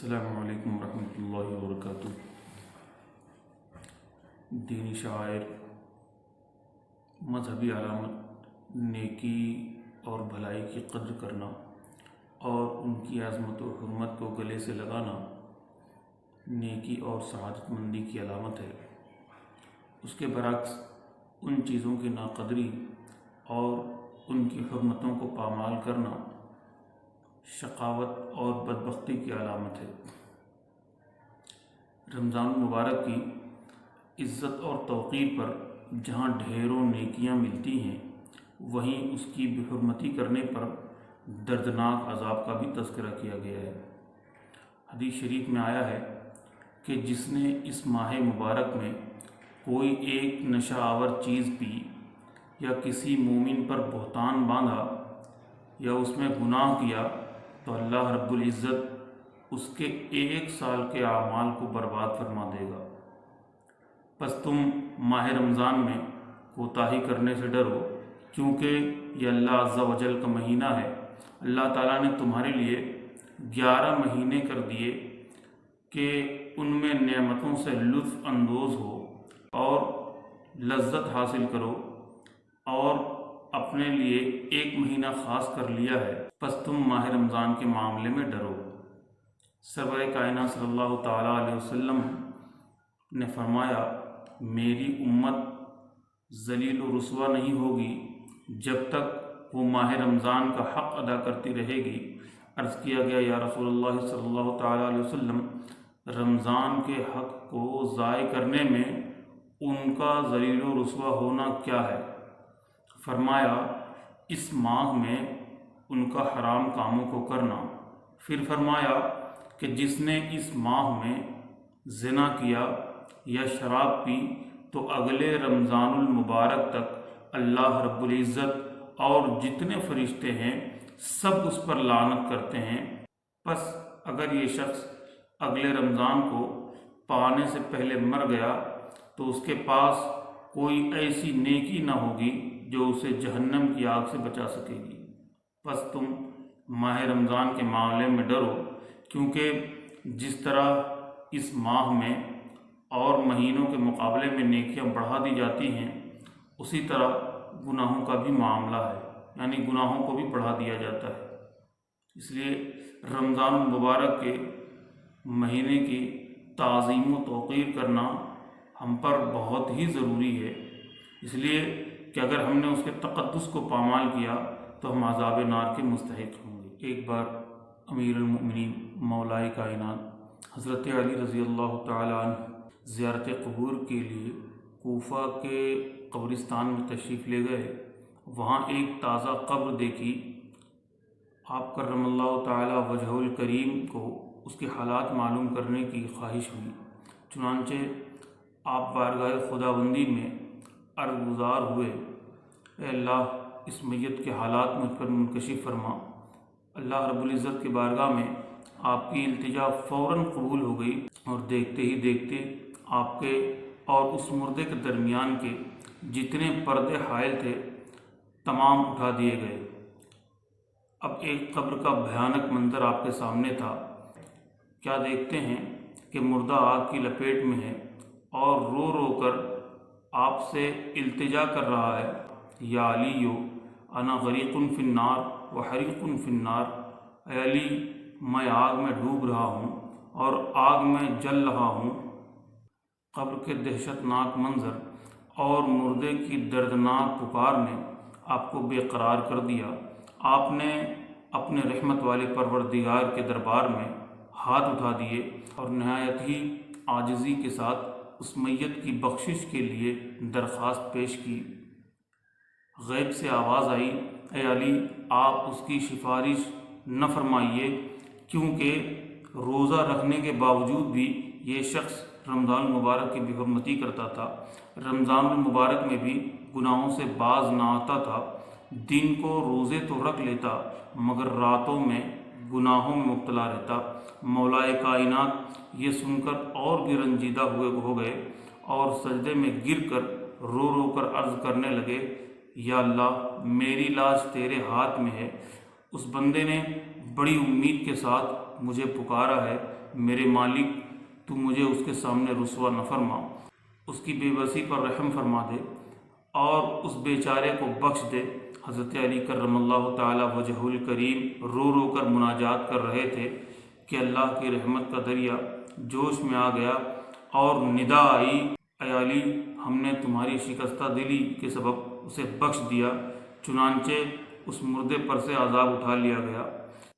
السلام علیکم ورحمۃ اللہ وبرکاتہ۔ دینی شعائر، مذہبی علامت، نیکی اور بھلائی کی قدر کرنا اور ان کی عظمت و حرمت کو گلے سے لگانا نیکی اور سعادت مندی کی علامت ہے۔ اس کے برعکس ان چیزوں کی ناقدری اور ان کی حرمتوں کو پامال کرنا شقاوت اور بدبختی کی علامت ہے۔ رمضان المبارک کی عزت اور توقیر پر جہاں ڈھیروں نیکیاں ملتی ہیں، وہیں اس کی بے حرمتی کرنے پر دردناک عذاب کا بھی تذکرہ کیا گیا ہے۔ حدیث شریف میں آیا ہے کہ جس نے اس ماہ مبارک میں کوئی ایک نشہ آور چیز پی یا کسی مومن پر بہتان باندھا یا اس میں گناہ کیا تو اللہ رب العزت اس کے 1 سال کے اعمال کو برباد فرما دے گا۔ پس تم ماہ رمضان میں کوتاہی کرنے سے ڈرو، کیونکہ یہ اللہ عز و جل کا مہینہ ہے۔ اللہ تعالیٰ نے تمہارے لیے 11 مہینے کر دیے کہ ان میں نعمتوں سے لطف اندوز ہو اور لذت حاصل کرو، اور اپنے لیے 1 مہینہ خاص کر لیا ہے، پس تم ماہ رمضان کے معاملے میں ڈرو۔ سرور کائنات صلی اللہ تعالیٰ علیہ وسلم نے فرمایا، میری امت ذلیل و رسوا نہیں ہوگی جب تک وہ ماہ رمضان کا حق ادا کرتی رہے گی۔ عرض کیا گیا، یا رسول اللہ صلی اللہ تعالیٰ علیہ وسلم، رمضان کے حق کو ضائع کرنے میں ان کا ذلیل و رسوا ہونا کیا ہے؟ فرمایا، اس ماہ میں ان کا حرام کاموں کو کرنا۔ پھر فرمایا کہ جس نے اس ماہ میں زنا کیا یا شراب پی تو اگلے رمضان المبارک تک اللہ رب العزت اور جتنے فرشتے ہیں سب اس پر لعنت کرتے ہیں۔ پس اگر یہ شخص اگلے رمضان کو پانے سے پہلے مر گیا تو اس کے پاس کوئی ایسی نیکی نہ ہوگی جو اسے جہنم کی آگ سے بچا سکے گی۔ پس تم ماہ رمضان کے معاملے میں ڈرو، کیونکہ جس طرح اس ماہ میں اور مہینوں کے مقابلے میں نیکیاں بڑھا دی جاتی ہیں، اسی طرح گناہوں کا بھی معاملہ ہے، یعنی گناہوں کو بھی بڑھا دیا جاتا ہے۔ اس لیے رمضان المبارک کے مہینے کی تعظیم و توقیر کرنا ہم پر بہت ہی ضروری ہے، اس لیے کہ اگر ہم نے اس کے تقدس کو پامال کیا تو ہم عذاب نار کے مستحق ہوں گے۔ ایک بار امیر المؤمنین مولائے کائنات حضرت علی رضی اللہ تعالیٰ عنہ زیارت قبور کے لیے کوفہ کے قبرستان میں تشریف لے گئے۔ وہاں ایک تازہ قبر دیکھی۔ آپ کرم اللہ تعالیٰ وجہہ الکریم کو اس کے حالات معلوم کرنے کی خواہش ہوئی، چنانچہ آپ بارگاہ خداوندی میں عرض گزار ہوئے، اے اللہ، اس میت کے حالات مجھ پر منکشف فرما۔ اللہ رب العزت کے بارگاہ میں آپ کی التجا فوراً قبول ہو گئی، اور دیکھتے ہی دیکھتے آپ کے اور اس مردے کے درمیان کے جتنے پردے حائل تھے تمام اٹھا دیے گئے۔ اب ایک قبر کا بھیانک منظر آپ کے سامنے تھا۔ کیا دیکھتے ہیں کہ مردہ آگ کی لپیٹ میں ہے اور رو رو کر آپ سے التجا کر رہا ہے، یا علیو انا غریق فی النار و حریق فی النار، اے علی، میں آگ میں ڈوب رہا ہوں اور آگ میں جل رہا ہوں۔ قبر کے دہشت ناک منظر اور مردے کی دردناک پکار نے آپ کو بے قرار کر دیا۔ آپ نے اپنے رحمت والے پروردگار کے دربار میں ہاتھ اٹھا دیے اور نہایت ہی عاجزی کے ساتھ اس میت کی بخشش کے لیے درخواست پیش کی۔ غیب سے آواز آئی، اے علی، آپ اس کی سفارش نہ فرمائیے، کیونکہ روزہ رکھنے کے باوجود بھی یہ شخص رمضان المبارک کی بے حرمتی کرتا تھا۔ رمضان المبارک میں بھی گناہوں سے باز نہ آتا تھا۔ دن کو روزے تو رکھ لیتا مگر راتوں میں گناہوں میں مبتلا رہتا۔ مولائے کائنات یہ سن کر اور بھی رنجیدہ ہو گئے اور سجدے میں گر کر رو رو کر عرض کرنے لگے، یا اللہ، میری لاش تیرے ہاتھ میں ہے۔ اس بندے نے بڑی امید کے ساتھ مجھے پکارا ہے، میرے مالک تو مجھے اس کے سامنے رسوا نہ فرما، اس کی بے بسی پر رحم فرما دے اور اس بیچارے کو بخش دے۔ حضرت علی کرم اللہ تعالی وجہ الکریم رو رو کر مناجات کر رہے تھے کہ اللہ کی رحمت کا دریا جوش میں آ گیا اور ندا آئی، اے علی ہم نے تمہاری شکستہ دلی کے سبب اسے بخش دیا، چنانچہ اس مردے پر سے عذاب اٹھا لیا گیا۔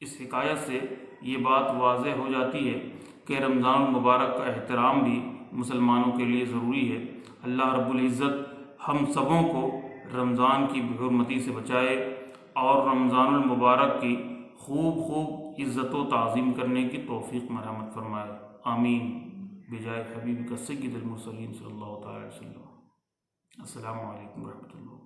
اس حکایت سے یہ بات واضح ہو جاتی ہے کہ رمضان المبارک کا احترام بھی مسلمانوں کے لیے ضروری ہے۔ اللہ رب العزت ہم سبوں کو رمضان کی بے حرمتی سے بچائے اور رمضان المبارک کی خوب عزت و تعظیم کرنے کی توفیق مرحمت فرمائے، آمین، بجائے حبیب کا سید المرسلین صلی اللہ تعالی علیہ وسلم۔ السلام علیکم ورحمۃ اللہ۔